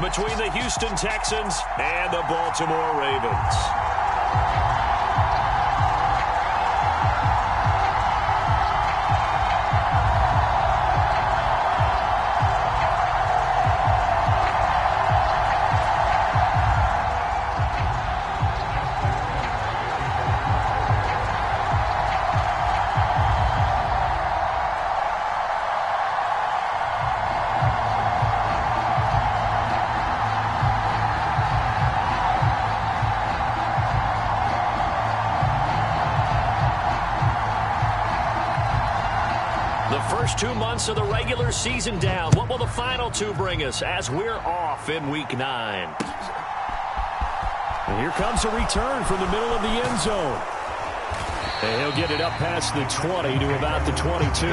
between the Houston Texans and the Baltimore Ravens. First 2 months of the regular season down. What will the final two bring us as we're off in Week 9? And here comes a return from the middle of the end zone. And he'll get it up past the 20 to about the 22.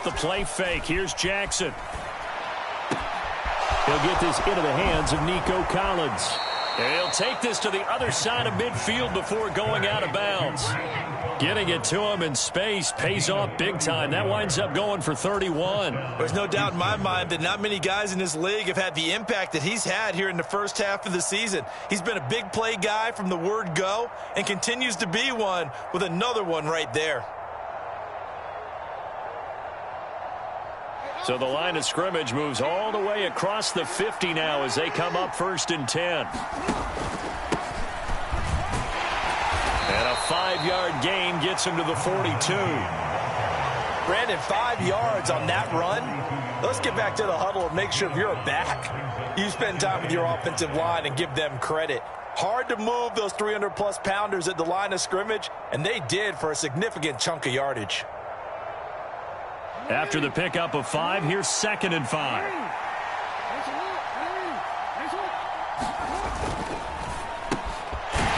The play fake. Here's Jackson. He'll get this into the hands of Nico Collins. And he'll take this to the other side of midfield before going out of bounds. Getting it to him in space pays off big time. That winds up going for 31. There's no doubt in my mind that not many guys in this league have had the impact that he's had here in the first half of the season. He's been a big play guy from the word go and continues to be one with another one right there. So the line of scrimmage moves all the way across the 50 now as they come up 1st and 10. And a 5-yard gain gets him to the 42. Brandon, 5 yards on that run. Let's get back to the huddle and make sure if you're a back, you spend time with your offensive line and give them credit. Hard to move those 300-plus pounders at the line of scrimmage, and they did for a significant chunk of yardage. After the pickup of 5, here's 2nd and 5.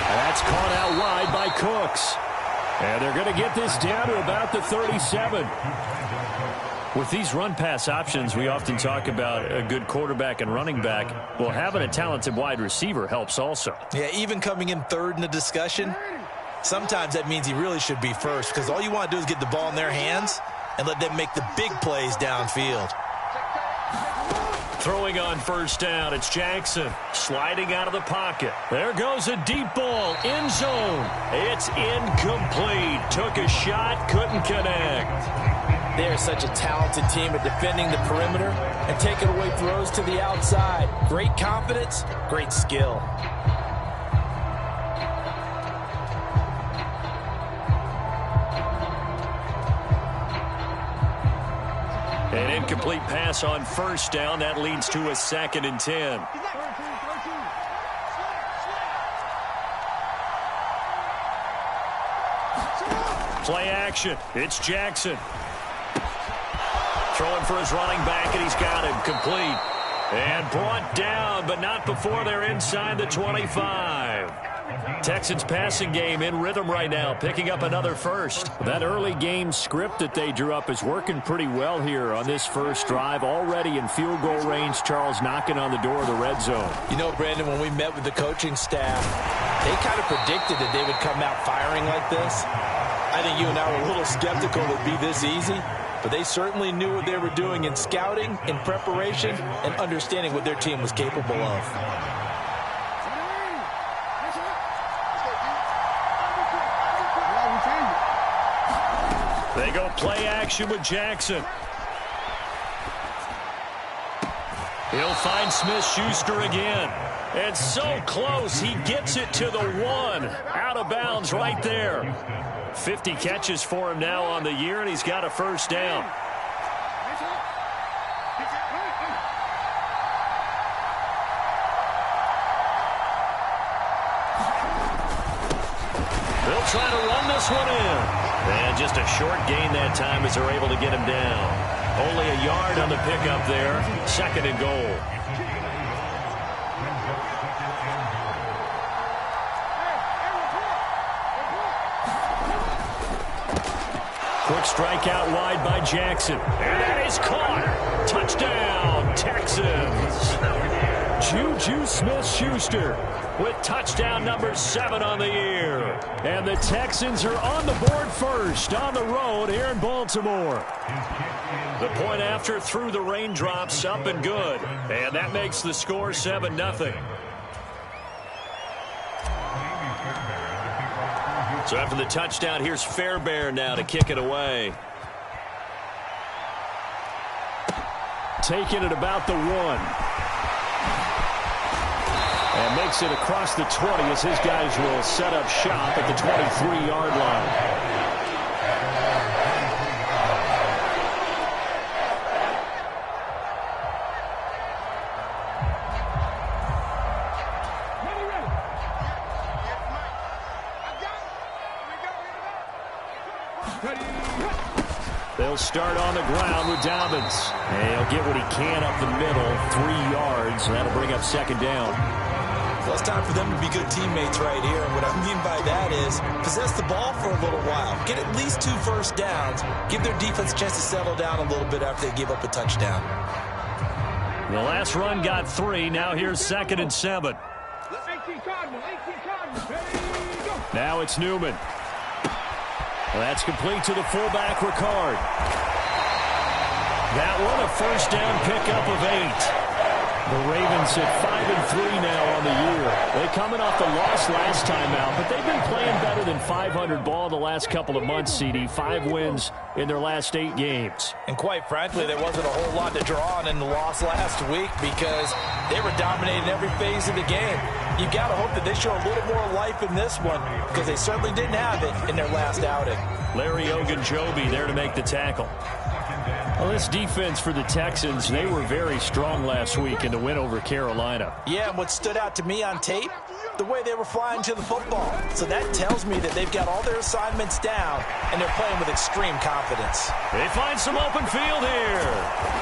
That's caught out wide by Cooks. And they're going to get this down to about the 37. With these run-pass options, we often talk about a good quarterback and running back. Well, having a talented wide receiver helps also. Yeah, even coming in third in the discussion, sometimes that means he really should be first because all you want to do is get the ball in their hands and let them make the big plays downfield. Throwing on 1st down, it's Jackson sliding out of the pocket. There goes a deep ball, end zone. It's incomplete. Took a shot, couldn't connect. They are such a talented team at defending the perimeter and taking away throws to the outside. Great confidence, great skill. An incomplete pass on 1st down. That leads to a 2nd and 10. Play action. It's Jackson. Throwing for his running back, and he's got him complete. And brought down, but not before they're inside the 25. Texans passing game in rhythm right now, picking up another first. That early game script that they drew up is working pretty well here on this first drive. Already in field goal range, Charles knocking on the door of the red zone. You know, Brandon, when we met with the coaching staff, they kind of predicted that they would come out firing like this. I think you and I were a little skeptical it would be this easy, but they certainly knew what they were doing in scouting, in preparation, and understanding what their team was capable of. They go play action with Jackson. He'll find Smith-Schuster again. And so close, he gets it to the 1. Out of bounds right there. 50 catches for him now on the year, and he's got a 1st down. They'll They'll try to run this one in. And just a short gain that time as they're able to get him down. Only a yard on the pickup there. 2nd and goal. Quick strike out wide by Jackson. And that is caught. Touchdown, Texans. Juju Smith-Schuster with touchdown number 7 on the year. And the Texans are on the board first on the road here in Baltimore. The point after through the raindrops, up and good. And that makes the score 7-0. So after the touchdown, here's Fairbairn now to kick it away. Taking it about the 1. And makes it across the 20 as his guys will set up shop at the 23-yard line. They'll start on the ground with Dobbins. And he'll get what he can up the middle, 3 yards. That'll bring up 2nd down. Well, it's time for them to be good teammates right here. And what I mean by that is possess the ball for a little while. Get at least 2 first downs. Give their defense a chance to settle down a little bit after they give up a touchdown. The last run got 3. Now here's 2nd and 7. Now it's Newman. Well, that's complete to the fullback, Ricard. That one a first down pickup of 8. The Ravens at 5-3 now on the year. They coming off the loss last time out, but they've been playing better than 500 ball the last couple of months, CD. 5 wins in their last 8 games. And quite frankly, there wasn't a whole lot to draw on in the loss last week because they were dominating every phase of the game. You got to hope that they show a little more life in this one because they certainly didn't have it in their last outing. Larry Ogunjobi there to make the tackle. Well, this defense for the Texans, they were very strong last week in the win over Carolina. Yeah, and what stood out to me on tape, the way they were flying to the football. So that tells me that they've got all their assignments down, and they're playing with extreme confidence. They find some open field here.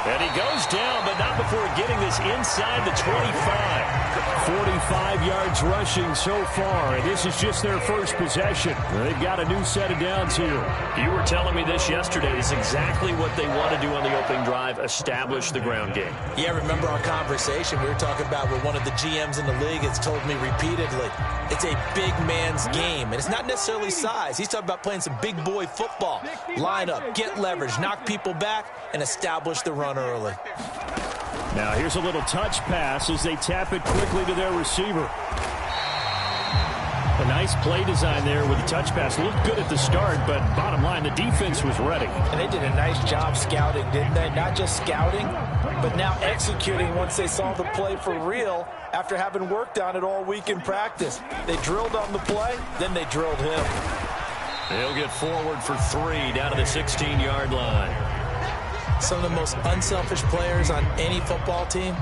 And he goes down, but not before getting this inside the 25. 45 yards rushing so far, and this is just their first possession. They've got a new set of downs here. You were telling me this yesterday. This is exactly what they want to do on the opening drive, establish the ground game. Yeah, remember our conversation we were talking about with one of the GMs in the league has told me repeatedly, it's a big man's game, and it's not necessarily size. He's talking about playing some big boy football. Line up, get leverage, knock people back, and establish the run early. Now here's a little touch pass as they tap it quickly to their receiver. A nice play design there with the touch pass. Looked good at the start, but bottom line, the defense was ready. And they did a nice job scouting, didn't they? Not just scouting, but now executing once they saw the play for real after having worked on it all week in practice. They drilled on the play, then they drilled him. They'll get forward for 3 down to the 16-yard line. Some of the most unselfish players on any football team,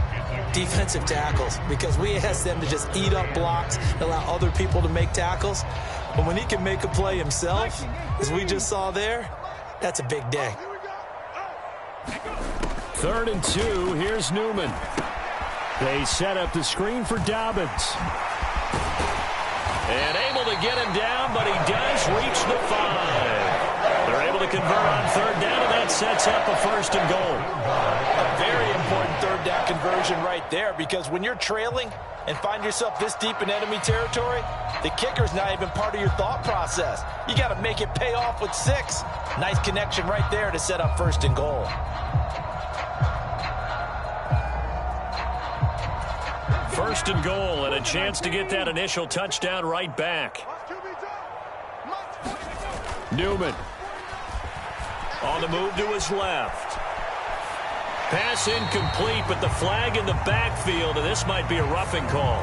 defensive tackles, because we ask them to just eat up blocks and allow other people to make tackles. But when he can make a play himself, as we just saw there, that's a big day. 3rd and 2, here's Newman. They set up the screen for Dobbins. And able to get him down, but he does reach the 5. They're able to convert on 3rd down, and that sets up a 1st and goal. A very important 3rd down conversion right there, because when you're trailing and find yourself this deep in enemy territory, the kicker's not even part of your thought process. You got to make it pay off with 6. Nice connection right there to set up 1st and goal. First and goal, and a chance to get that initial touchdown right back. Newman on the move to his left. Pass incomplete, but the flag in the backfield, and this might be a roughing call.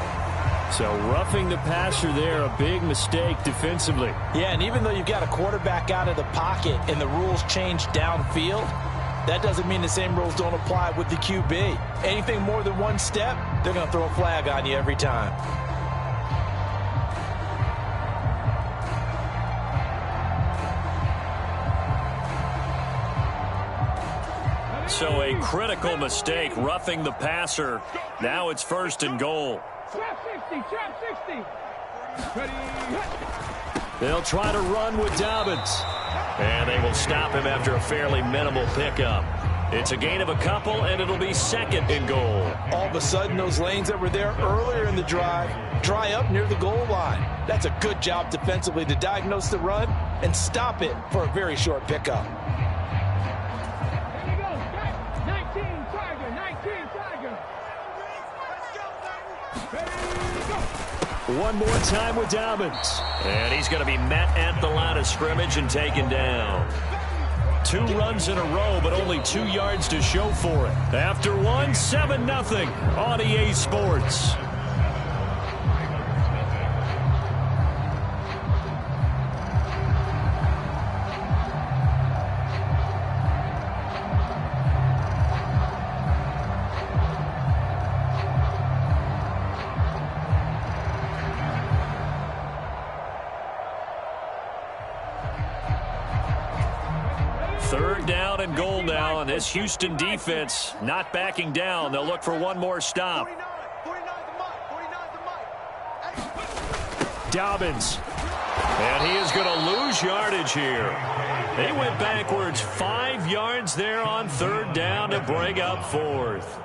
So roughing the passer there, a big mistake defensively. Yeah, and even though you've got a quarterback out of the pocket and the rules change downfield, that doesn't mean the same rules don't apply with the QB. Anything more than one step, they're going to throw a flag on you every time. So a critical mistake, roughing the passer. Now it's 1st and goal. Trap 60. They'll try to run with Dobbins. And they will stop him after a fairly minimal pickup. It's a gain of a couple, and it'll be 2nd and goal. All of a sudden, those lanes that were there earlier in the drive dry up near the goal line. That's a good job defensively to diagnose the run and stop it for a very short pickup. There you go. 19 Tiger. One more time with Dobbins. And he's going to be met at the line of scrimmage and taken down. 2 runs in a row, but only 2 yards to show for it. After one, 7-0 on EA Sports. Third down and goal now, and this Houston defense not backing down. They'll look for one more stop. Dobbins. And he is going to lose yardage here. They went backwards 5 yards there on 3rd down to bring up 4th.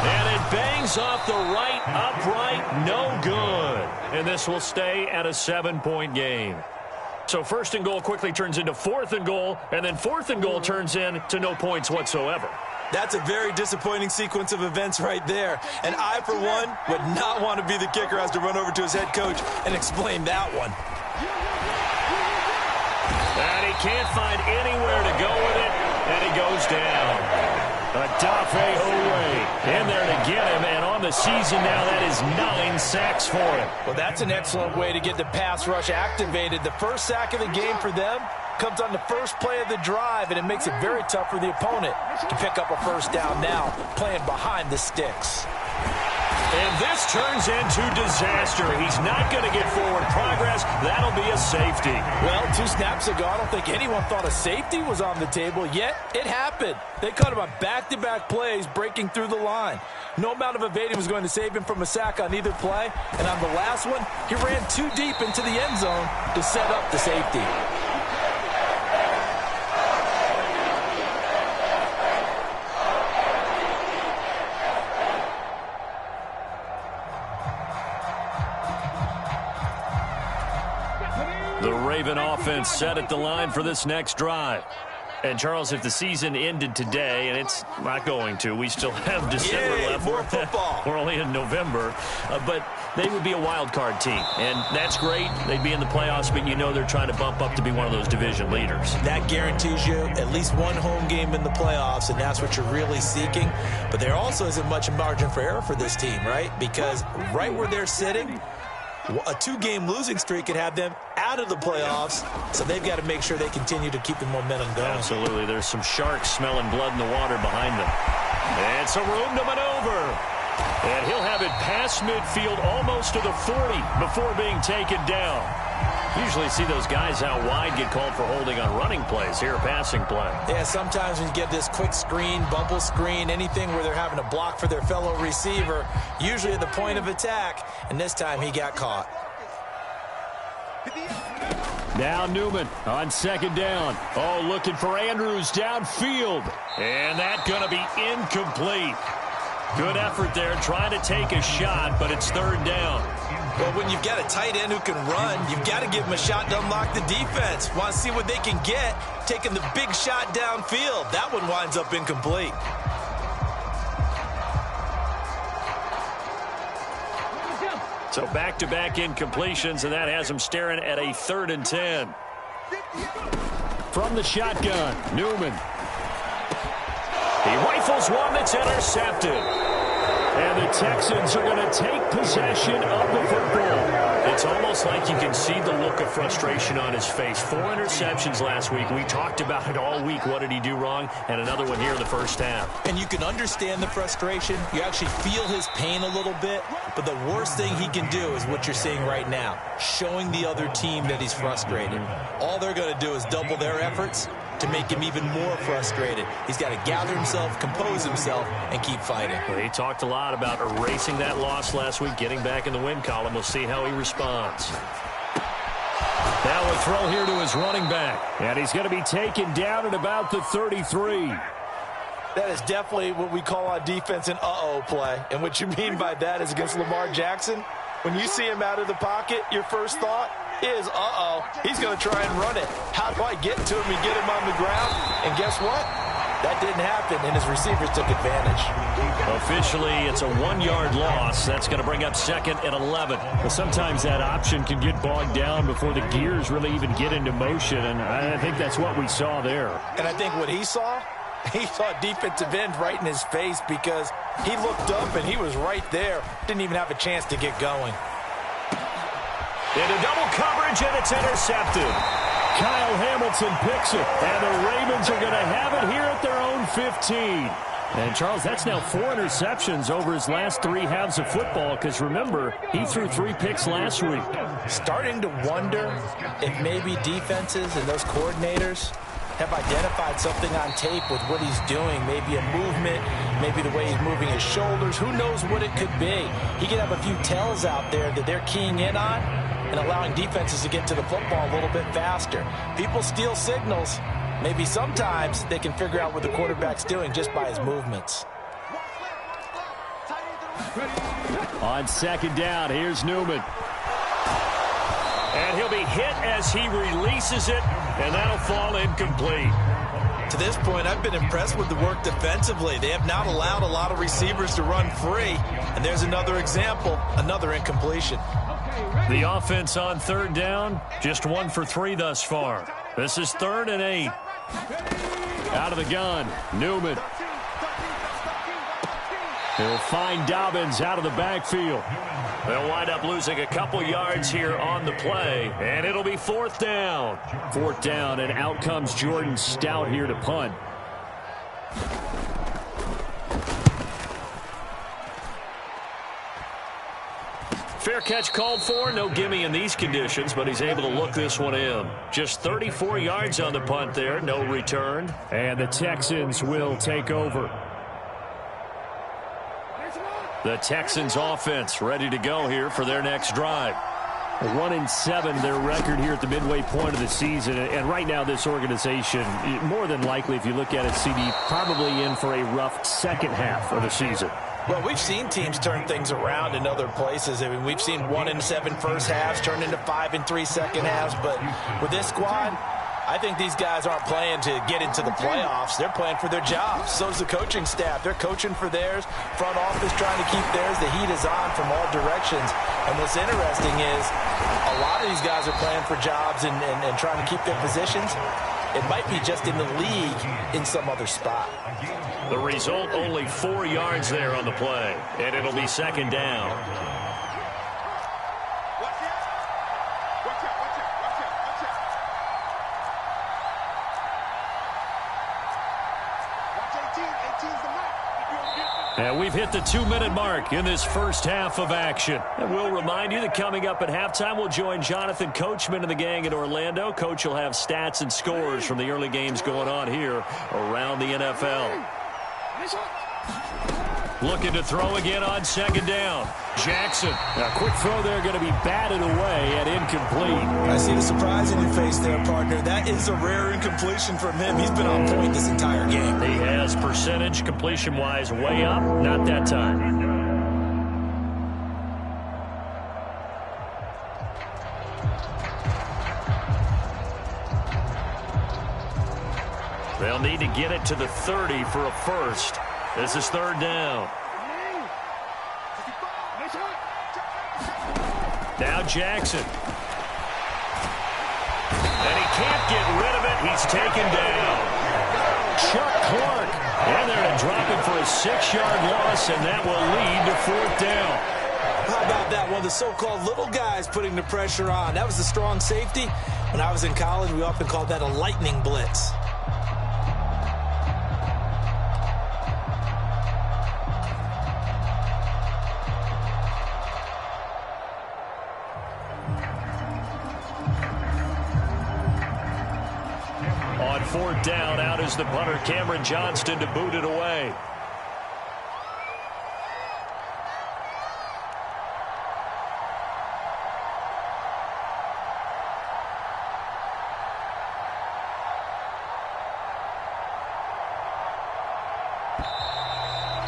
And it bangs off the right upright, no good. And this will stay at a 7-point game. So 1st and goal quickly turns into 4th and goal, and then 4th and goal turns into no points whatsoever. That's a very disappointing sequence of events right there. And I, for one, would not want to be the kicker who has to run over to his head coach and explain that one. And he can't find anywhere to go with it, and he goes down. Odafe Oweh in there to get him, and on the season now, that is 9 sacks for him. Well, that's an excellent way to get the pass rush activated. The first sack of the game for them comes on the first play of the drive, and it makes it very tough for the opponent to pick up a 1st down now, playing behind the sticks. And this turns into disaster. He's not going to get forward progress. That'll be a safety. Well, 2 snaps ago, I don't think anyone thought a safety was on the table, yet it happened. They caught him on back-to-back plays breaking through the line. No amount of evading was going to save him from a sack on either play, and on the last one, he ran too deep into the end zone to set up the safety. The Raven offense set at the line for this next drive. And, Charles, if the season ended today, and it's not going to, we still have December left. More football. We're only in November. But they would be a wild card team. And that's great. They'd be in the playoffs, but you know they're trying to bump up to be one of those division leaders. That guarantees you at least one home game in the playoffs, and that's what you're really seeking. But there also isn't much margin for error for this team, right? Because right where they're sitting, a 2-game losing streak could have them out of the playoffs, so they've got to make sure they continue to keep the momentum going. Absolutely. There's some sharks smelling blood in the water behind them. And some room to maneuver. And he'll have it past midfield almost to the 40 before being taken down. Usually see those guys out wide get called for holding on running plays. Here, a passing play. Yeah, sometimes when you get this quick screen, bubble screen, anything where they're having to block for their fellow receiver, usually at the point of attack, and this time he got caught. Now Newman on 2nd down. Oh, looking for Andrews downfield. And that's going to be incomplete. Good effort there trying to take a shot, but it's 3rd down. Well, when you've got a tight end who can run, you've got to give him a shot to unlock the defense. Want to see what they can get, taking the big shot downfield. That one winds up incomplete. So back-to-back incompletions, and that has him staring at a 3rd and 10. From the shotgun, Newman. He rifles one that's intercepted. And the Texans are going to take possession of the football. It's almost like you can see the look of frustration on his face. 4 interceptions last week. We talked about it all week. What did he do wrong? And another one here in the first half. And you can understand the frustration. You actually feel his pain a little bit. But the worst thing he can do is what you're seeing right now, showing the other team that he's frustrated. All they're going to do is double their efforts to make him even more frustrated. He's got to gather himself, compose himself, and keep fighting. Well, he talked a lot about erasing that loss last week, getting back in the win column. We'll see how he responds. Now a throw here to his running back. And he's going to be taken down at about the 33. That is definitely what we call on defense an uh-oh play. And what you mean by that is against Lamar Jackson, when you see him out of the pocket, your first thought is, uh-oh, he's going to try and run it. How do I get to him and get him on the ground? And guess what? That didn't happen, and his receivers took advantage. Officially, it's a 1-yard loss. That's going to bring up 2nd and 11. Well, sometimes that option can get bogged down before the gears really even get into motion, and I think that's what we saw there. And I think what he saw defensive end right in his face, because he looked up and he was right there. Didn't even have a chance to get going. Into double coverage, and it's intercepted. Kyle Hamilton picks it, and the Ravens are going to have it here at their own 15. And, Charles, that's now 4 interceptions over his last 3 halves of football, because, remember, he threw 3 picks last week. Starting to wonder if maybe defenses and those coordinators have identified something on tape with what he's doing. Maybe a movement, maybe the way he's moving his shoulders. Who knows what it could be? He could have a few tells out there that they're keying in on and allowing defenses to get to the football a little bit faster. People steal signals. Maybe sometimes they can figure out what the quarterback's doing just by his movements. On 2nd down, here's Newman. And he'll be hit as he releases it, and that'll fall incomplete. To this point, I've been impressed with the work defensively. They have not allowed a lot of receivers to run free. And there's another example, another incompletion. The offense on 3rd down, just 1 for 3 thus far. This is 3rd and 8. Out of the gun, Newman. He'll find Dobbins out of the backfield. They'll wind up losing a couple yards here on the play, and it'll be 4th down. 4th down, and out comes Jordan Stout here to punt. Fair catch called for. No gimme in these conditions, but he's able to look this one in. Just 34 yards on the punt there. No return. And the Texans will take over. The Texans offense ready to go here for their next drive. 1-7 their record here at the midway point of the season. And right now this organization, more than likely, if you look at it, CD, probably in for a rough second half of the season. Well, we've seen teams turn things around in other places. I mean, we've seen 1-7 first halves turn into 5-3 second halves. But with this squad, I think these guys aren't playing to get into the playoffs. They're playing for their jobs. So is the coaching staff. They're coaching for theirs. Front office trying to keep theirs. The heat is on from all directions. And what's interesting is a lot of these guys are playing for jobs and trying to keep their positions. It might be just in the league in some other spot. The result, only 4 yards there on the play. And it'll be 2nd down. And we've hit the 2-minute mark in this first half of action. And we'll remind you that coming up at halftime, we'll join Jonathan Coachman and the gang in Orlando. Coach will have stats and scores from the early games going on here around the NFL. Looking to throw again on 2nd down. Jackson. A quick throw there, going to be batted away and incomplete. I see the surprise in your face there, partner. That is a rare incompletion from him. He's been on point this entire game. He has percentage completion-wise way up. Not that time. They'll need to get it to the 30 for a first. This is 3rd down. Now Jackson. And he can't get rid of it. He's taken down. Chuck Clark. And they're going to drop him for a 6-yard loss, and that will lead to 4th down. How about that one of the so-called little guys putting the pressure on. That was the strong safety. When I was in college, we often called that a lightning blitz. On fourth down, out is the punter, Cameron Johnston, to boot it away.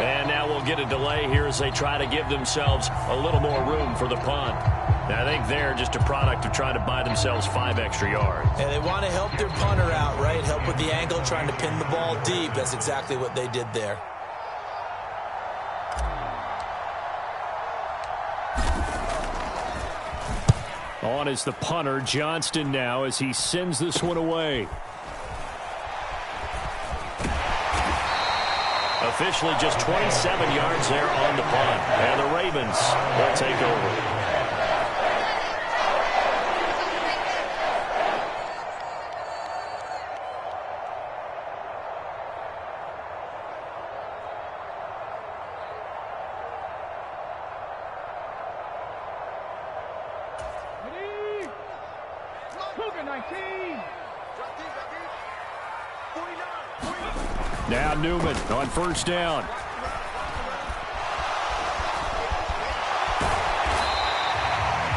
And now we'll get a delay here as they try to give themselves a little more room for the punt. Now, I think they're just a product of trying to buy themselves 5 extra yards. And they want to help their punter out, right? Help with the angle, trying to pin the ball deep. That's exactly what they did there. On is the punter, Johnston, now as he sends this one away. Officially just 27 yards there on the punt. And the Ravens will take over. Now Newman on first down.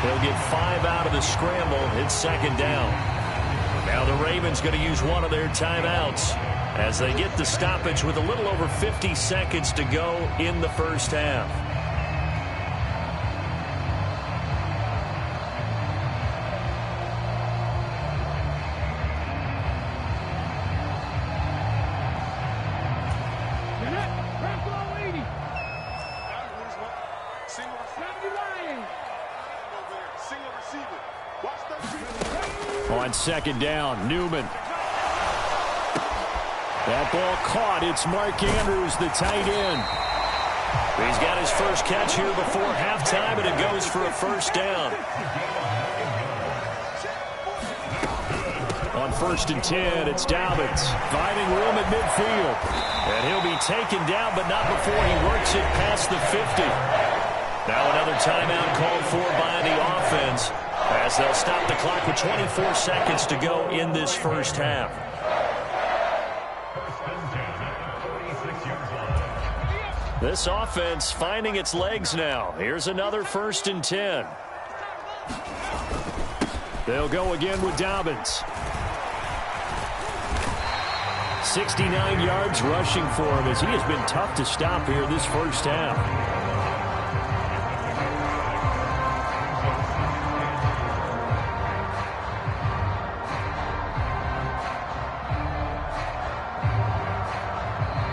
They'll get 5 out of the scramble. It's second down. Now the Ravens going to use one of their timeouts as they get the stoppage with a little over 50 seconds to go in the first half. On second down, Newman. That ball caught. It's Mark Andrews, the tight end. He's got his first catch here before halftime, and it goes for a first down. On 1st and 10, it's Dobbins finding room at midfield. And he'll be taken down, but not before he works it past the 50. Now another timeout called for by the offense, as they'll stop the clock with 24 seconds to go in this first half. This offense finding its legs now. Here's another 1st and 10. They'll go again with Dobbins. 69 yards rushing for him as he has been tough to stop here this first half.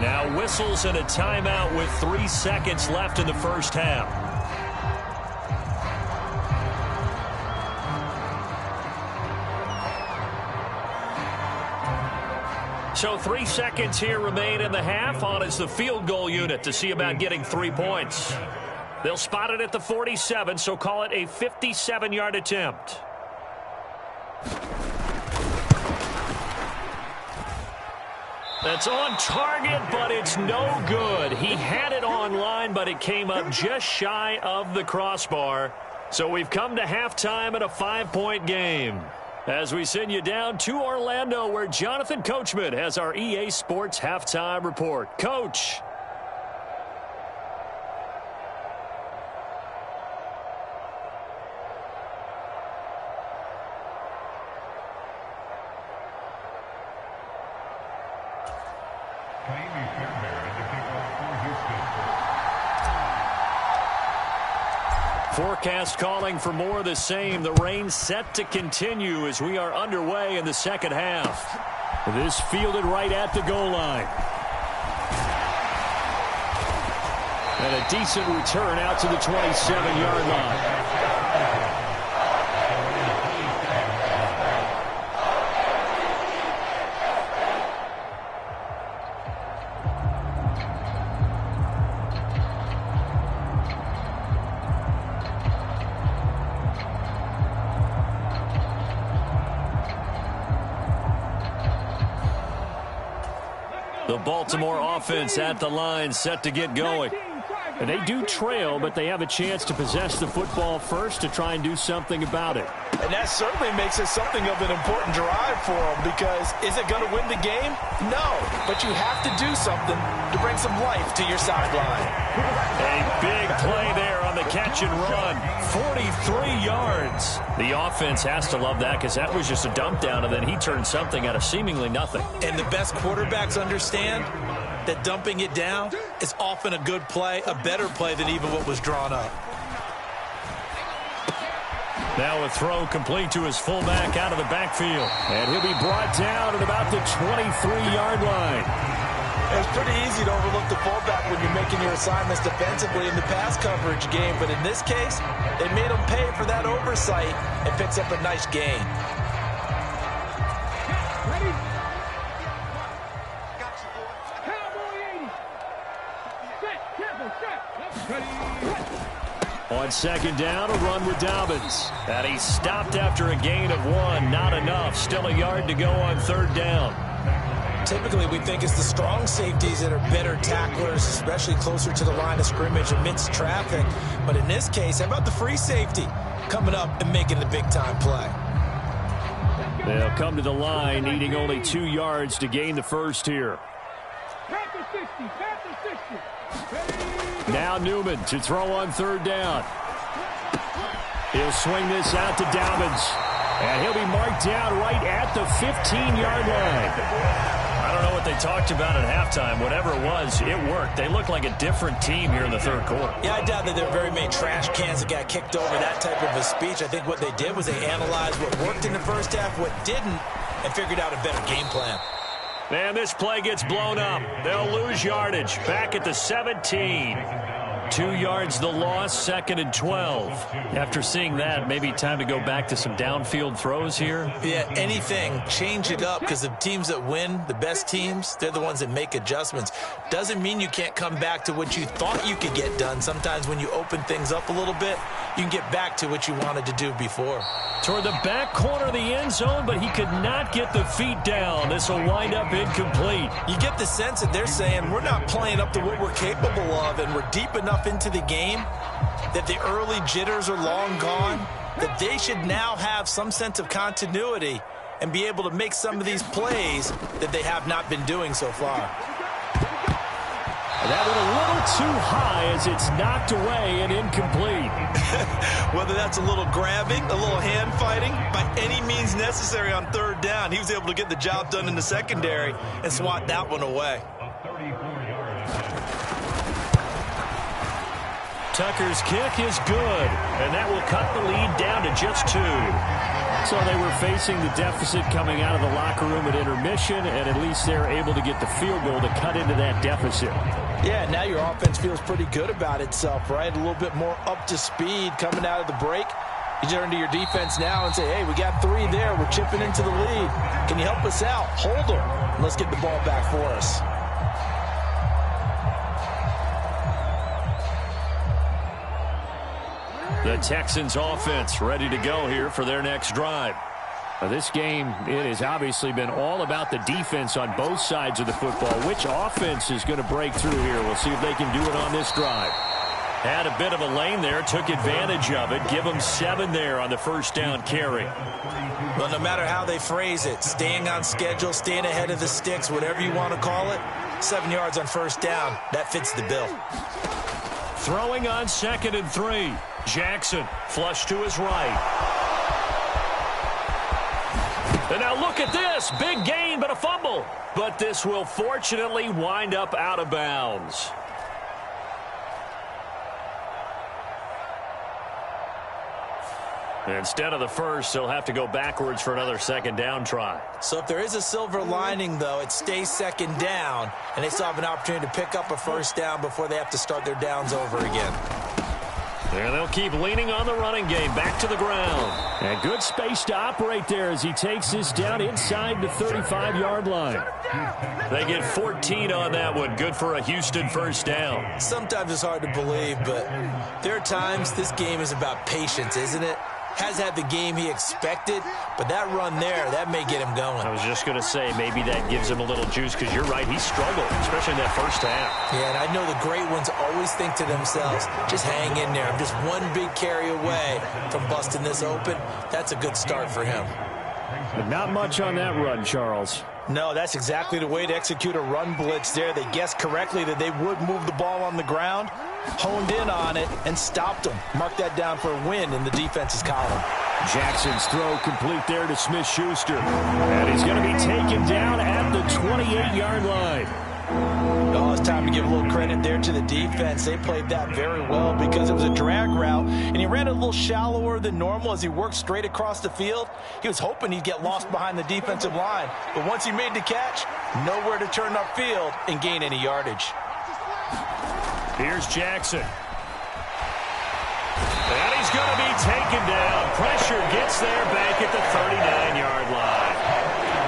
Now whistles and a timeout with 3 seconds left in the first half. So 3 seconds here remain in the half. On is the field goal unit to see about getting 3 points. They'll spot it at the 47, so call it a 57-yard attempt. That's on target, but it's no good. He had it on line, but it came up just shy of the crossbar. So we've come to halftime in a 5-point game. As we send you down to Orlando, where Jonathan Coachman has our EA Sports Halftime Report. Coach. Forecast calling for more of the same. The rain set to continue as we are underway in the second half. This fielded right at the goal line. And a decent return out to the 27-yard line. The Baltimore offense at the line, set to get going. And they do trail, but they have a chance to possess the football first to try and do something about it. And that certainly makes it something of an important drive for them, because is it going to win the game? No, but you have to do something to bring some life to your sideline. A big play there on the catch and run. 43 yards. The offense has to love that, because that was just a dump down, and then he turned something out of seemingly nothing. And the best quarterbacks understand that dumping it down is often a good play, a better play than even what was drawn up. Now a throw complete to his fullback out of the backfield. And he'll be brought down at about the 23-yard line. It's pretty easy to overlook the fullback when you're making your assignments defensively in the pass coverage game, but in this case, they made him pay for that oversight and picks up a nice gain. On second down, a run with Dobbins. And he stopped after a gain of 1. Not enough. Still a yard to go on third down. Typically, we think it's the strong safeties that are better tacklers, especially closer to the line of scrimmage amidst traffic. But in this case, how about the free safety coming up and making the big-time play? They'll come to the line, needing only 2 yards to gain the first here. Now Newman to throw on third down. He'll swing this out to Dobbins. And he'll be marked down right at the 15-yard line. I don't know what they talked about at halftime. Whatever it was, it worked. They looked like a different team here in the third quarter. Yeah, I doubt that there were very many trash cans that got kicked over, that type of a speech. I think what they did was they analyzed what worked in the first half, what didn't, and figured out a better game plan. And this play gets blown up. They'll lose yardage. Back at the 17. 2 yards the loss, second and 12. After seeing that, maybe time to go back to some downfield throws here. Yeah, anything. Change it up, because the teams that win, the best teams, they're the ones that make adjustments. Doesn't mean you can't come back to what you thought you could get done. Sometimes when you open things up a little bit, you can get back to what you wanted to do before. Toward the back corner of the end zone, but he could not get the feet down. This will wind up incomplete. You get the sense that they're saying we're not playing up to what we're capable of, and we're deep enough into the game that the early jitters are long gone, that they should now have some sense of continuity and be able to make some of these plays that they have not been doing so far. That went a little too high as it's knocked away and incomplete. Whether that's a little grabbing, a little hand fighting, by any means necessary on third down, he was able to get the job done in the secondary and swat that one away. Tucker's kick is good, and that will cut the lead down to just 2. So they were facing the deficit coming out of the locker room at intermission, and at least they're able to get the field goal to cut into that deficit. Yeah, now your offense feels pretty good about itself, right? A little bit more up to speed coming out of the break. You turn to your defense now and say, hey, we got 3 there. We're chipping into the lead. Can you help us out? Hold them. Let's get the ball back for us. The Texans offense ready to go here for their next drive. This game, it has obviously been all about the defense on both sides of the football. Which offense is going to break through here? We'll see if they can do it on this drive. Had a bit of a lane there, took advantage of it. Give them 7 there on the first down carry. Well, no matter how they phrase it, staying on schedule, staying ahead of the sticks, whatever you want to call it, 7 yards on first down, that fits the bill. Throwing on second and 3. Jackson, flush to his right. And now look at this. Big gain, but a fumble. But this will fortunately wind up out of bounds. Instead of the first, they'll have to go backwards for another second down try. So if there is a silver lining, though, it stays second down, and they still have an opportunity to pick up a first down before they have to start their downs over again. And they'll keep leaning on the running game. Back to the ground. And good space to operate there as he takes this down inside the 35-yard line. They get 14 on that one. Good for a Houston first down. Sometimes it's hard to believe, but there are times this game is about patience, isn't it? has had the game he expected, but that run there, that may get him going. I was just going to say, maybe that gives him a little juice, because you're right, he struggled, especially in that first half. Yeah, and I know the great ones always think to themselves, just hang in there. I'm just one big carry away from busting this open. That's a good start for him. But not much on that run, Charles. No, that's exactly the way to execute a run blitz there. They guessed correctly that they would move the ball on the ground, honed in on it, and stopped them. Mark that down for a win in the defense's column. Jackson's throw complete there to Smith-Schuster. And he's going to be taken down at the 28-yard line. Oh, it's time to give a little credit there to the defense. They played that very well because it was a drag route, and he ran a little shallower than normal as he worked straight across the field. He was hoping he'd get lost behind the defensive line, but once he made the catch, nowhere to turn upfield and gain any yardage. Here's Jackson. And he's going to be taken down. Pressure gets there back at the 39-yard line.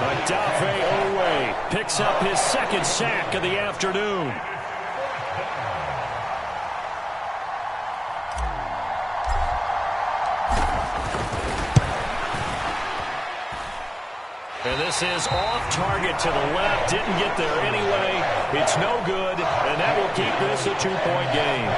Odafe Oweh picks up his second sack of the afternoon. And this is off target to the left. Didn't get there anyway. It's no good, and that will keep this a two-point game.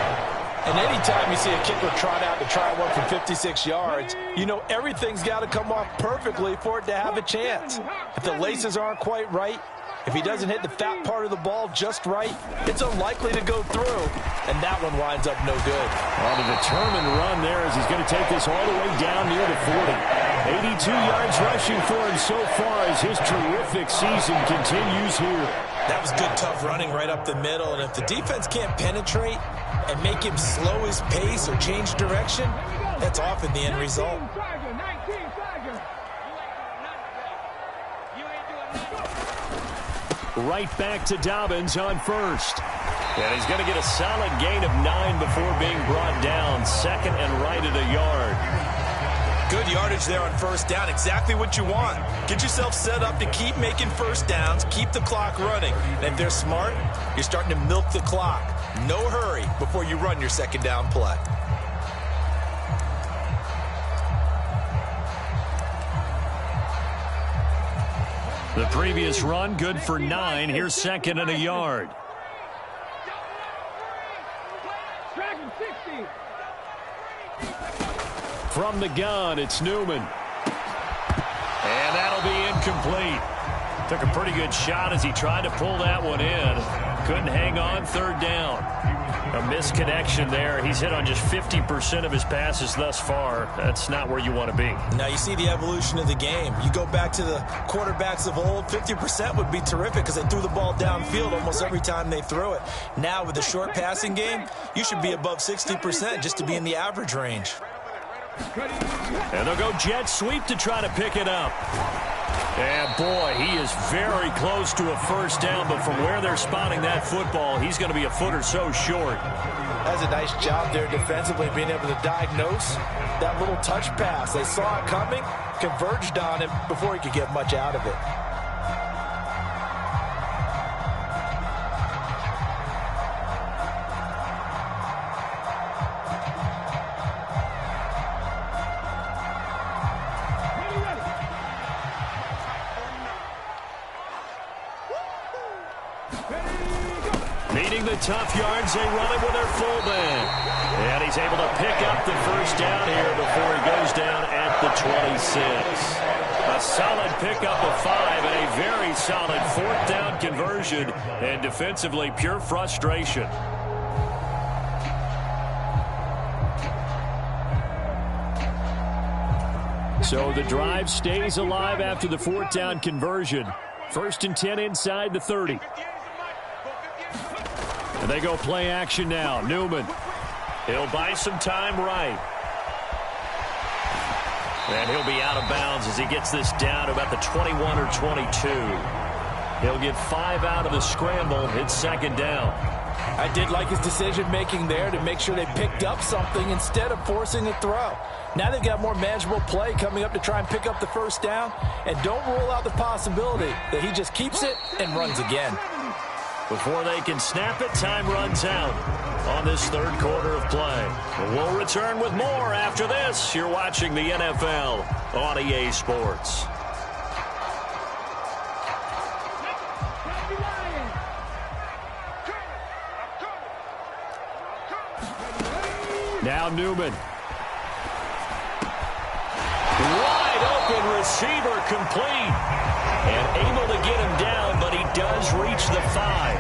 And anytime you see a kicker trot out to try one from 56 yards, you know everything's got to come off perfectly for it to have a chance. If the laces aren't quite right, if he doesn't hit the fat part of the ball just right, it's unlikely to go through, and that one winds up no good. On a determined run there as he's going to take this all the way down near the 40. 82 yards rushing for him so far as his terrific season continues here. That was good, tough running right up the middle, and if the defense can't penetrate and make him slow his pace or change direction, that's often the end result. Right back to Dobbins on first. And he's going to get a solid gain of 9 before being brought down. Second and right at a yard. Good yardage there on first down. Exactly what you want. Get yourself set up to keep making first downs, keep the clock running. And if they're smart, you're starting to milk the clock. No hurry before you run your second down play. The previous run, good for 9. Here's second and a yard. From the gun, it's Newman. And that'll be incomplete. Took a pretty good shot as he tried to pull that one in. Couldn't hang on, third down. A misconnection there. He's hit on just 50% of his passes thus far. That's not where you want to be. Now you see the evolution of the game. You go back to the quarterbacks of old, 50% would be terrific because they threw the ball downfield almost every time they threw it. Now with the short passing game, you should be above 60% just to be in the average range. And they'll go jet sweep to try to pick it up. And boy, he is very close to a first down, but from where they're spotting that football, he's going to be a foot or so short. That's a nice job there defensively, being able to diagnose that little touch pass. They saw it coming, converged on him before he could get much out of it. Needing the tough yards, they run it with their fullback. And he's able to pick up the first down here before he goes down at the 26. A solid pickup of 5 and a very solid fourth down conversion. And defensively, pure frustration. So the drive stays alive after the fourth down conversion. First and 10 inside the 30. And they go play action now. Newman. He'll buy some time right. And he'll be out of bounds as he gets this down to about the 21 or 22. He'll get 5 out of the scramble. It's second down. I did like his decision-making there to make sure they picked up something instead of forcing a throw. Now they've got more manageable play coming up to try and pick up the first down. And don't rule out the possibility that he just keeps it and runs again. Before they can snap it, time runs out. on this third quarter of play. We'll return with more after this. You're watching the NFL on EA Sports. Now Newman. Wide open receiver complete. And able to get him down, but he does reach the 5.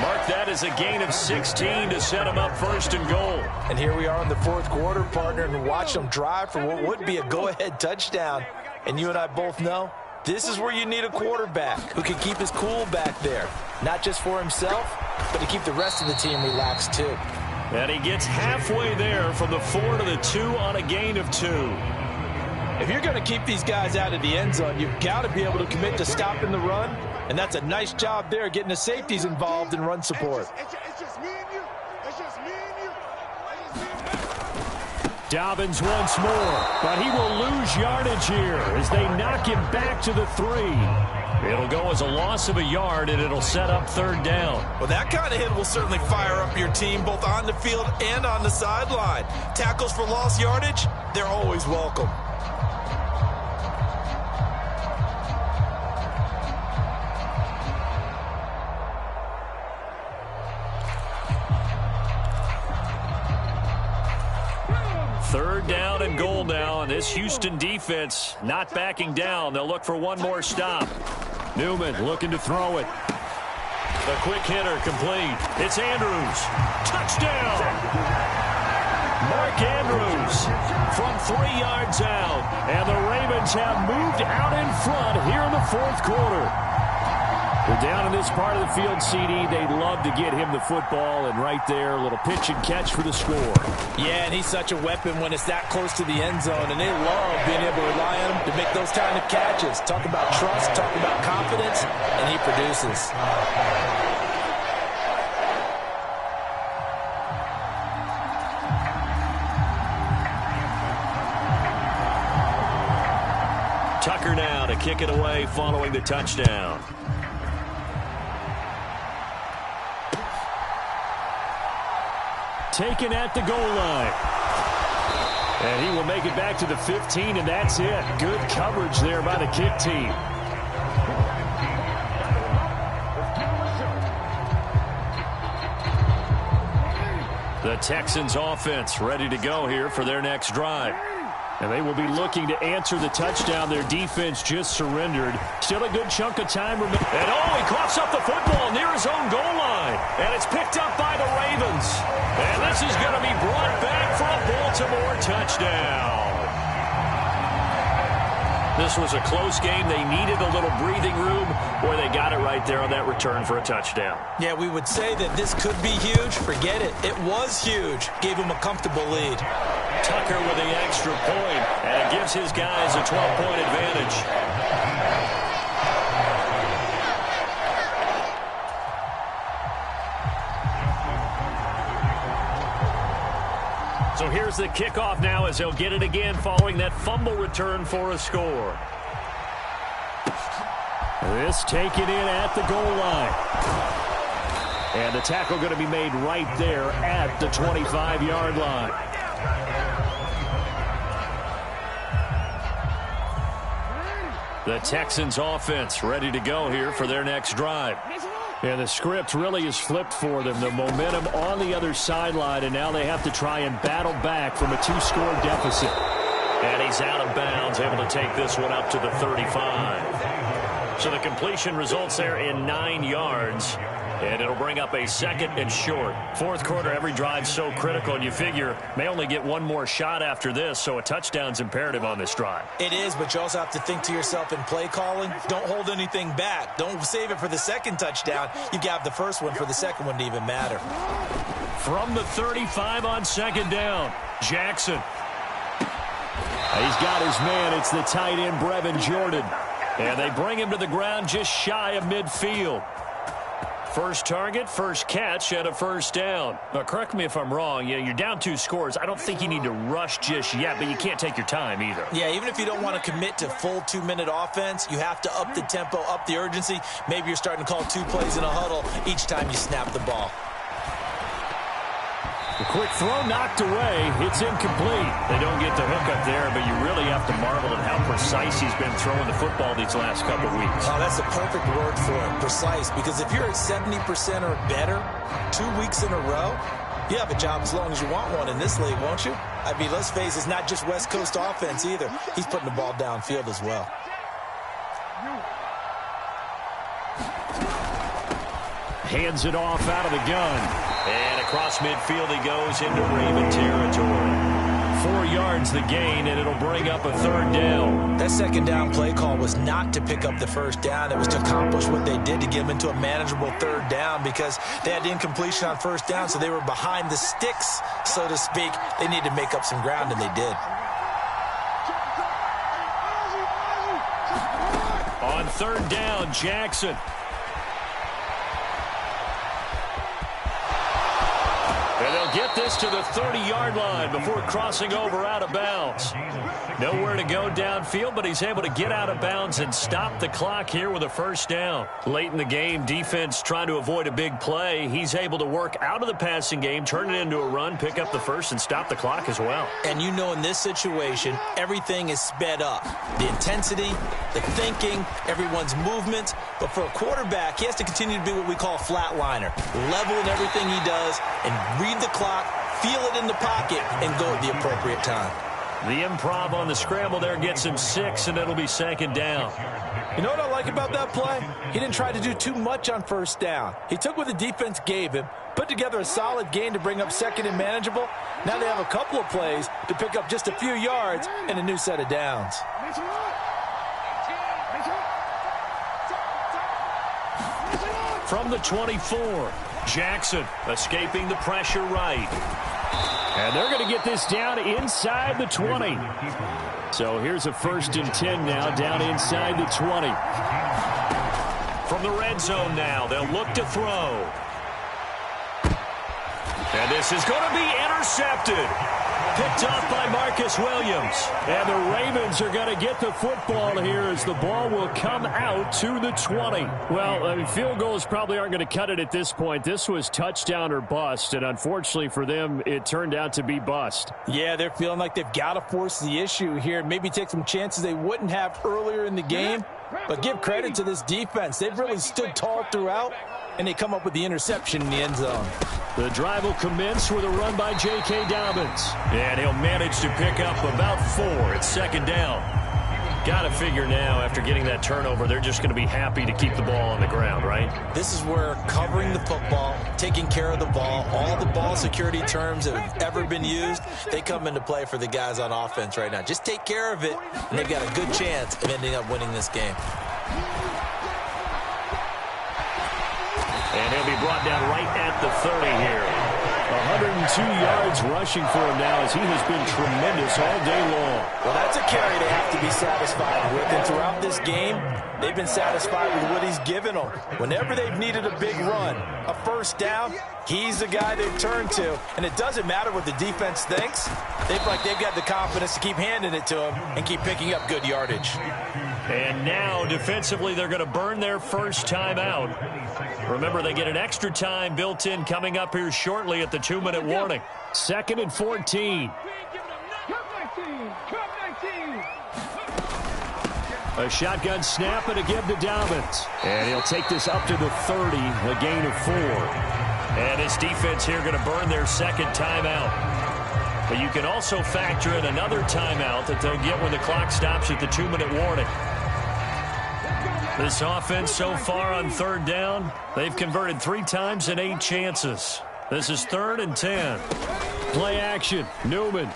Mark that as a gain of 16 to set him up first and goal. And here we are in the fourth quarter, partner, and watch them drive for what would be a go-ahead touchdown. And you and I both know this is where you need a quarterback who can keep his cool back there. Not just for himself, but to keep the rest of the team relaxed too. And he gets halfway there from the 4 to the 2 on a gain of 2. If you're going to keep these guys out of the end zone, you've got to be able to commit to stopping the run. And that's a nice job there, getting the safeties involved in run support. It's just me and you. It's just me and you. Dobbins once more, but he will lose yardage here as they knock him back to the 3. It'll go as a loss of a yard, and it'll set up third down. Well, that kind of hit will certainly fire up your team both on the field and on the sideline. Tackles for lost yardage, they're always welcome. Third down and goal now, and this Houston defense not backing down. They'll look for one more stop. Newman looking to throw it. The quick hitter complete. It's Andrews. Touchdown! Mark Andrews from 3 yards out. And the Ravens have moved out in front here in the fourth quarter. They're down in this part of the field, CD. They'd love to get him the football, and right there, a little pitch and catch for the score. Yeah, and he's such a weapon when it's that close to the end zone, and they love being able to rely on him to make those kind of catches. Talk about trust, talk about confidence, and he produces. Tucker now to kick it away following the touchdown. Taken at the goal line. And he will make it back to the 15, and that's it. Good coverage there by the kick team. The Texans offense ready to go here for their next drive. And they will be looking to answer the touchdown their defense just surrendered. Still a good chunk of time. And he coughs up the football near his own goal line. And it's picked up by the Ravens. And this is going to be brought back for a Baltimore touchdown. This was a close game. They needed a little breathing room. Boy, they got it right there on that return for a touchdown. Yeah, we would say that this could be huge. Forget it. It was huge. Gave him a comfortable lead. Tucker with the extra point, and it gives his guys a 12-point advantage. So here's the kickoff now as they'll get it again following that fumble return for a score. This taken in at the goal line. And the tackle going to be made right there at the 25-yard line. The Texans offense ready to go here for their next drive. And the script really is flipped for them. The momentum on the other sideline, and now they have to try and battle back from a 2-score deficit. And he's out of bounds, able to take this one up to the 35. So the completion results there in 9 yards. And it'll bring up a second and short. Fourth quarter, every drive's so critical, and you figure may only get one more shot after this, so a touchdown's imperative on this drive. It is, but you also have to think to yourself in play calling, don't hold anything back. Don't save it for the second touchdown. You've got the first one for the second one to even matter. From the 35 on second down, Jackson. He's got his man. It's the tight end, Brevin Jordan. And they bring him to the ground just shy of midfield. First target, first catch, and a first down. Now, correct me if I'm wrong. Yeah, you're down 2 scores. I don't think you need to rush just yet, but you can't take your time either. Yeah, even if you don't want to commit to full 2-minute offense, you have to up the tempo, up the urgency. Maybe you're starting to call 2 plays in a huddle each time you snap the ball. The quick throw knocked away. It's incomplete. They don't get the hook up there, but you really have to marvel at how precise he's been throwing the football these last couple of weeks. Oh, that's the perfect word for it, precise. Because if you're at 70% or better 2 weeks in a row, you have a job as long as you want one in this league, won't you? I mean, let's face it, it's not just West Coast offense either. He's putting the ball downfield as well. Hands it off out of the gun. And across midfield he goes into Raven territory. 4 yards the gain, and it'll bring up a third down. That second down play call was not to pick up the first down. It was to accomplish what they did to get them into a manageable third down because they had incompletion on first down, so they were behind the sticks, so to speak. They needed to make up some ground, and they did. On third down, Jackson. And they'll get this to the 30-yard line before crossing over out of bounds. Nowhere to go downfield, but he's able to get out of bounds and stop the clock here with a first down. Late in the game, defense trying to avoid a big play. He's able to work out of the passing game, turn it into a run, pick up the first, and stop the clock as well. And you know in this situation, everything is sped up. The intensity, the thinking, everyone's movement. But for a quarterback, he has to continue to be what we call a flatliner. Level in everything he does and read the clock, feel it in the pocket, and go at the appropriate time. The improv on the scramble there gets him 6, and it'll be second down. You know what I like about that play? He didn't try to do too much on first down. He took what the defense gave him, put together a solid gain to bring up second and manageable. Now they have a couple of plays to pick up just a few yards and a new set of downs. From the 24, Jackson escaping the pressure right. And they're going to get this down inside the 20. So here's a 1st and 10 now, down inside the 20. From the red zone now, they'll look to throw. And this is going to be intercepted. Picked off by Marcus Williams. And the Ravens are going to get the football here as the ball will come out to the 20. Well, I mean, field goals probably aren't going to cut it at this point. This was touchdown or bust, and unfortunately for them, it turned out to be bust. Yeah, they're feeling like they've got to force the issue here. Maybe take some chances they wouldn't have earlier in the game. But give credit to this defense. They've really stood tall throughout, and they come up with the interception in the end zone. The drive will commence with a run by J.K. Dobbins. And he'll manage to pick up about 4. It's second down. Got to figure now, after getting that turnover, they're just going to be happy to keep the ball on the ground, right? This is where covering the football, taking care of the ball, all the ball security terms that have ever been used, they come into play for the guys on offense right now. Just take care of it, and they've got a good chance of ending up winning this game. And he'll be brought down right at the 30 here. 102 yards rushing for him now as he has been tremendous all day long. Well, that's a carry they have to be satisfied with. And throughout this game, they've been satisfied with what he's given them. Whenever they've needed a big run, a first down, he's the guy they've turned to. And it doesn't matter what the defense thinks. They've got the confidence to keep handing it to him and keep picking up good yardage. And now, defensively, they're going to burn their first time out. Remember, they get an extra time built in coming up here shortly at the 2-minute warning. 2nd and 14. A shotgun snap and a give to Dobbins. And he'll take this up to the 30, a gain of 4. And this defense here going to burn their second timeout. But you can also factor in another timeout that they'll get when the clock stops at the 2-minute warning. This offense so far on third down, they've converted 3 times in 8 chances. This is 3rd and 10. Play action, Newman.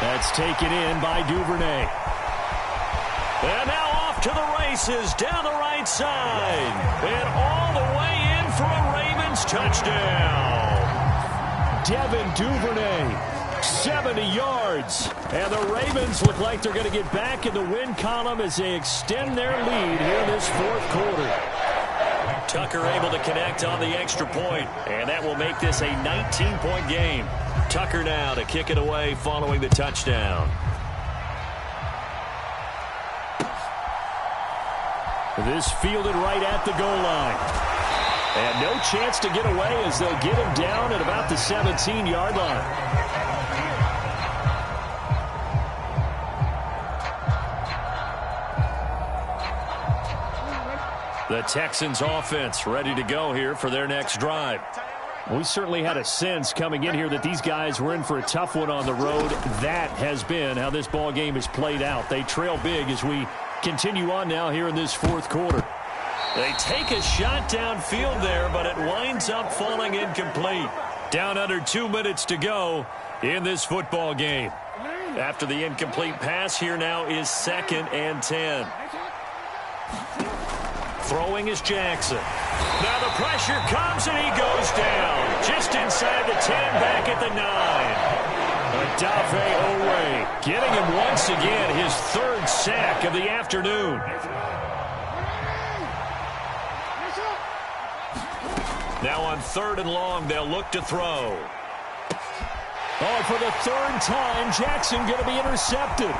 That's taken in by Duvernay. And now off to the races down the right side. And all the way in for a Ravens touchdown. Devin Duvernay. 70 yards. And the Ravens look like they're going to get back in the win column as they extend their lead here in this 4th quarter. Tucker able to connect on the extra point, and that will make this a 19-point game. Tucker now to kick it away following the touchdown. This fielded right at the goal line. And no chance to get away as they'll get him down at about the 17-yard line. The Texans offense ready to go here for their next drive. We certainly had a sense coming in here that these guys were in for a tough one on the road. That has been how this ball game has played out. They trail big as we continue on now here in this fourth quarter. They take a shot downfield there, but it winds up falling incomplete. Down under 2 minutes to go in this football game. After the incomplete pass, here now is 2nd and 10. Throwing is Jackson. Now the pressure comes and he goes down. Just inside the 10, back at the 9. Odafe Oweh getting him once again his 3rd sack of the afternoon. Now on 3rd and long, they'll look to throw. Oh, for the 3rd time, Jackson going to be intercepted.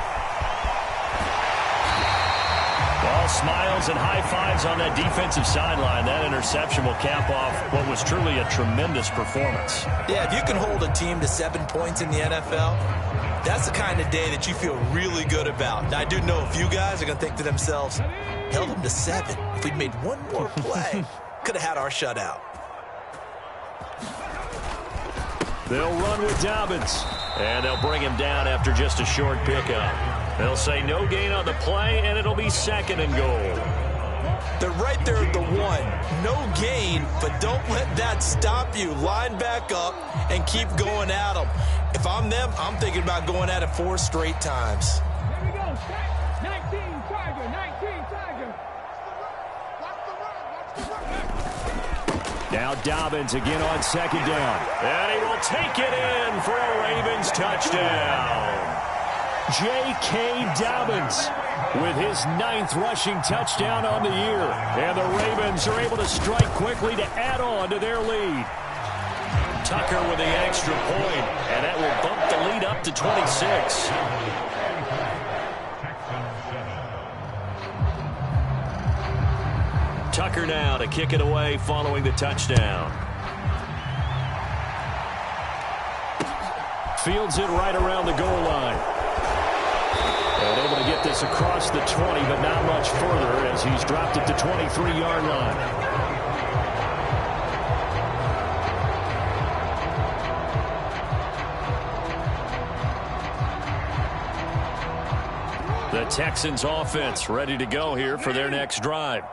All smiles and high fives on that defensive sideline. That interception will cap off what was truly a tremendous performance. Yeah, if you can hold a team to 7 points in the NFL, that's the kind of day that you feel really good about. Now, I do know a few guys are going to think to themselves, held them to 7. If we'd made one more play, could have had our shutout. They'll run with Dobbins. And they'll bring him down after just a short pickup. They'll say no gain on the play, and it'll be 2nd and goal. They're right there at the 1. No gain, but don't let that stop you. Line back up and keep going at them. If I'm them, I'm thinking about going at it 4 straight times. Here we go. 19 Tiger, 19 Tiger. Now Dobbins again on 2nd down. And he will take it in for a Ravens touchdown. J.K. Dobbins with his 9th rushing touchdown on the year. And the Ravens are able to strike quickly to add on to their lead. Tucker with the extra point, and that will bump the lead up to 26. Tucker now to kick it away following the touchdown. Fields it right around the goal line. And able to get this across the 20, but not much further as he's dropped it to 23-yard line. The Texans offense ready to go here for their next drive.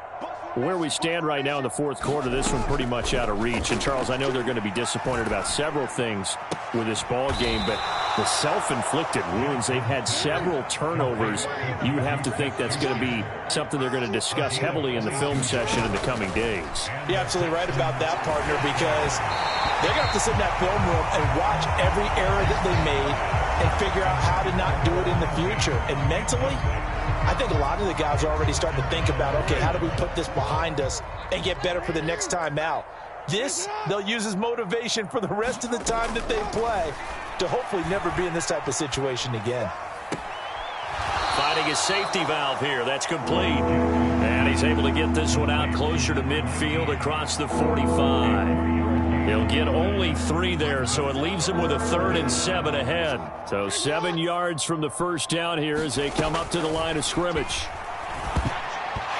Where we stand right now in the fourth quarter, this one pretty much out of reach. And, Charles, I know they're going to be disappointed about several things with this ball game, but the self-inflicted wounds, they've had several turnovers. You would have to think that's going to be something they're going to discuss heavily in the film session in the coming days. You're absolutely right about that, partner, because they're going to have to sit in that film room and watch every error that they made and figure out how to not do it in the future. And mentally, I think a lot of the guys are already starting to think about, okay, how do we put this behind us and get better for the next time out? This, they'll use as motivation for the rest of the time that they play to hopefully never be in this type of situation again. Finding his safety valve here. That's complete. And he's able to get this one out closer to midfield across the 45. He'll get only 3 there, so it leaves him with a 3rd and 7 ahead. So 7 yards from the first down here as they come up to the line of scrimmage.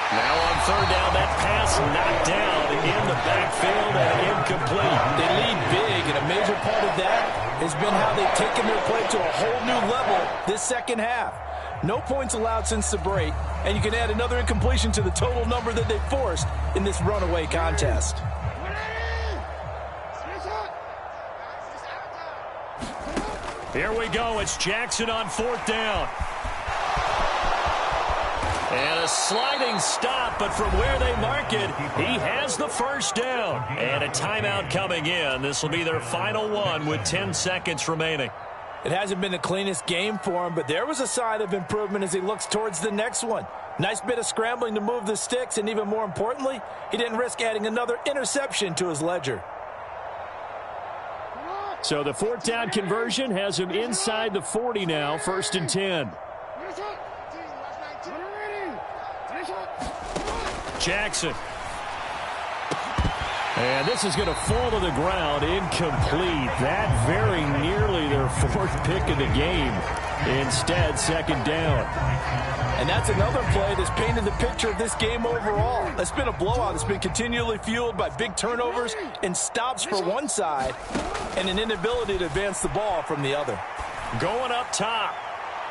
Now on 3rd down, that pass knocked down in the backfield and incomplete. They lead big, and a major part of that has been how they've taken their play to a whole new level this second half. No points allowed since the break, and you can add another incompletion to the total number that they forced in this runaway contest. Here we go. It's Jackson on 4th down. And a sliding stop, but from where they mark it, he has the first down. And a timeout coming in. This will be their final one with 10 seconds remaining. It hasn't been the cleanest game for him, but there was a sign of improvement as he looks towards the next one. Nice bit of scrambling to move the sticks, and even more importantly, he didn't risk adding another interception to his ledger. So the 4th down conversion has him inside the 40 now, 1st and 10. Jackson. And this is going to fall to the ground, incomplete. That very nearly their 4th pick of the game. Instead, 2nd down. And that's another play that's painted the picture of this game overall. It's been a blowout. It's been continually fueled by big turnovers and stops for one side and an inability to advance the ball from the other. Going up top.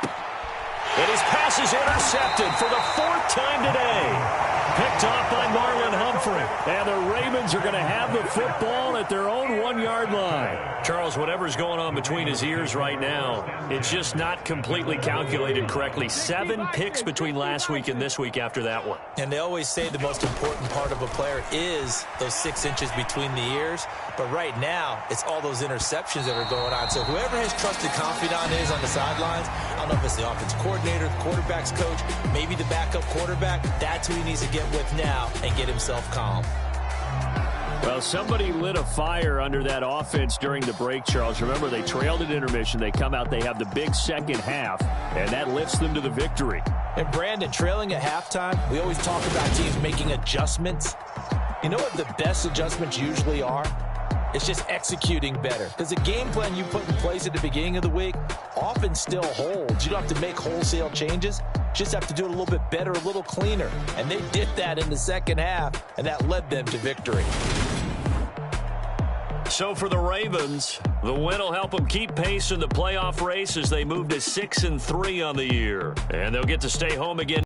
And his pass is intercepted for the 4th time today. Picked off by Marlon Humphrey. And the Ravens are going to have the football at their own 1-yard line. Charles, whatever's going on between his ears right now, it's just not completely calculated correctly. 7 picks between last week and this week after that one. And they always say the most important part of a player is those 6 inches between the ears. But right now, it's all those interceptions that are going on. So whoever his trusted confidant is on the sidelines, I don't know if it's the offensive coordinator, the quarterback's coach, maybe the backup quarterback, that's who he needs to get with now and get himself calm. Well, somebody lit a fire under that offense during the break, Charles. Remember, they trailed at intermission. They come out, they have the big second half, and that lifts them to the victory. And Brandon, trailing at halftime, we always talk about teams making adjustments. You know what the best adjustments usually are? It's just executing better. Because the game plan you put in place at the beginning of the week often still holds. You don't have to make wholesale changes. Just have to do it a little bit better, a little cleaner. And they did that in the second half, and that led them to victory. So for the Ravens, the win will help them keep pace in the playoff race as they move to 6-3 on the year. And they'll get to stay home again